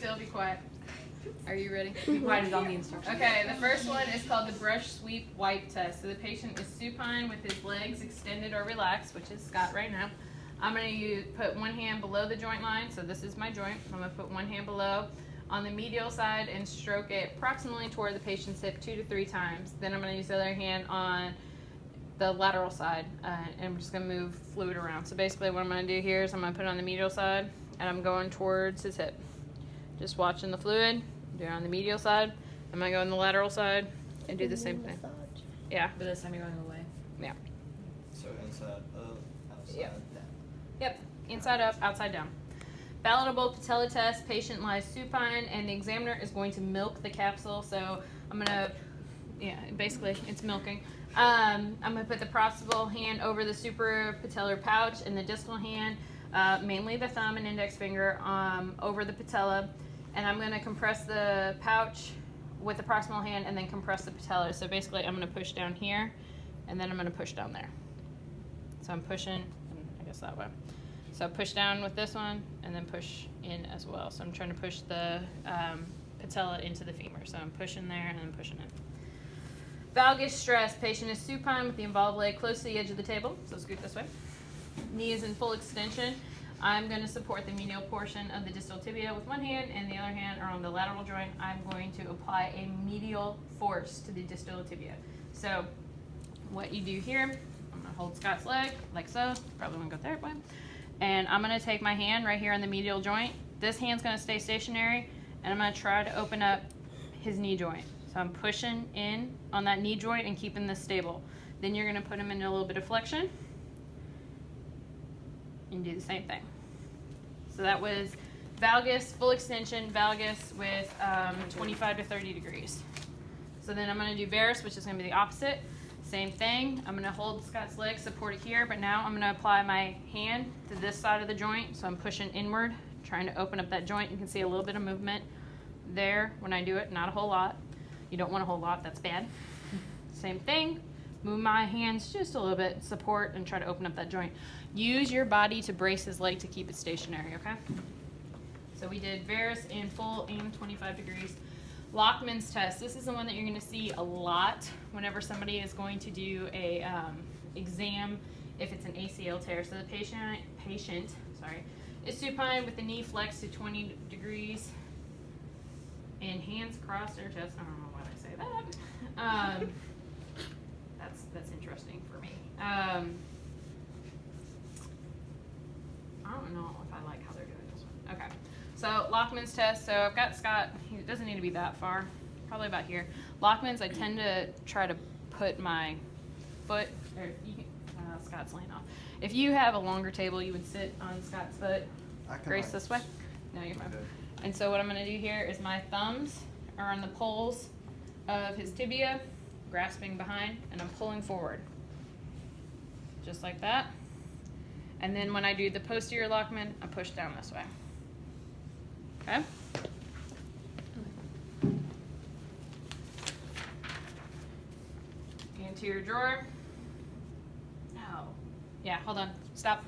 still, be quiet. Are you ready? Be quiet is on the instructions. Okay, the first one is called the brush sweep wipe test. So the patient is supine with his legs extended or relaxed, which is Scott right now. I'm going to put one hand below the joint line. So this is my joint. I'm going to put one hand below on the medial side and stroke it approximately toward the patient's hip 2 to 3 times. Then I'm going to use the other hand on the lateral side, and I'm just going to move fluid around. So basically what I'm going to do here is I'm going to put it on the medial side, and I'm going towards his hip. Just watching the fluid. Do it on the medial side. I'm going to go on the lateral side and do the same thing. Yeah. But this time you're going away. Yeah. So inside up, outside Yep. down. Yep. Inside up, outside down. Palatable patella test. Patient lies supine, and the examiner is going to milk the capsule. So I'm going to, yeah, basically it's milking. I'm going to put the proximal hand over the suprapatellar pouch and the distal hand, mainly the thumb and index finger, over the patella. And I'm going to compress the pouch with the proximal hand and then compress the patella. So basically I'm going to push down here and then I'm going to push down there. So I'm pushing, I guess that way. So push down with this one and then push in as well. So I'm trying to push the patella into the femur. So I'm pushing there and then pushing in. Valgus stress. Patient is supine with the involved leg close to the edge of the table. So scoot this way. Knee is in full extension. I'm going to support the medial portion of the distal tibia with one hand, and the other hand, or on the lateral joint, I'm going to apply a medial force to the distal tibia. So what you do here, I'm going to hold Scott's leg like so. Probably won't go that way. And I'm going to take my hand right here on the medial joint. This hand's going to stay stationary, and I'm going to try to open up his knee joint. So I'm pushing in on that knee joint and keeping this stable. Then you're going to put him in a little bit of flexion and do the same thing. So that was valgus, full extension, valgus with 25 to 30 degrees. So then I'm going to do varus, which is going to be the opposite. Same thing. I'm going to hold Scott's leg, support it here, but now I'm going to apply my hand to this side of the joint. So I'm pushing inward, trying to open up that joint. You can see a little bit of movement there when I do it, not a whole lot. You don't want a whole lot, that's bad. Same thing. Move my hands just a little bit, support, and try to open up that joint. Use your body to brace his leg to keep it stationary, okay? So we did varus in full and 25 degrees. Lockman's test. This is the one that you're going to see a lot whenever somebody is going to do a exam if it's an ACL tear. So the patient is supine with the knee flexed to 20 degrees and hands across their chest. I don't know why I say that. That's interesting for me. I don't know if I like how they're doing this one. Okay, so Lockman's test. So I've got Scott. He doesn't need to be that far, probably about here. Lockman's, I tend to try to put my foot, or you can, Scott's laying off. If you have a longer table, you would sit on Scott's foot. Grace, this way. No, you're fine. Okay. And so what I'm going to do here is my thumbs are on the poles of his tibia, grasping behind, and I'm pulling forward. Just like that. And then when I do the posterior Lockman, I push down this way. Okay? Anterior drawer. No. Yeah, hold on. Stop.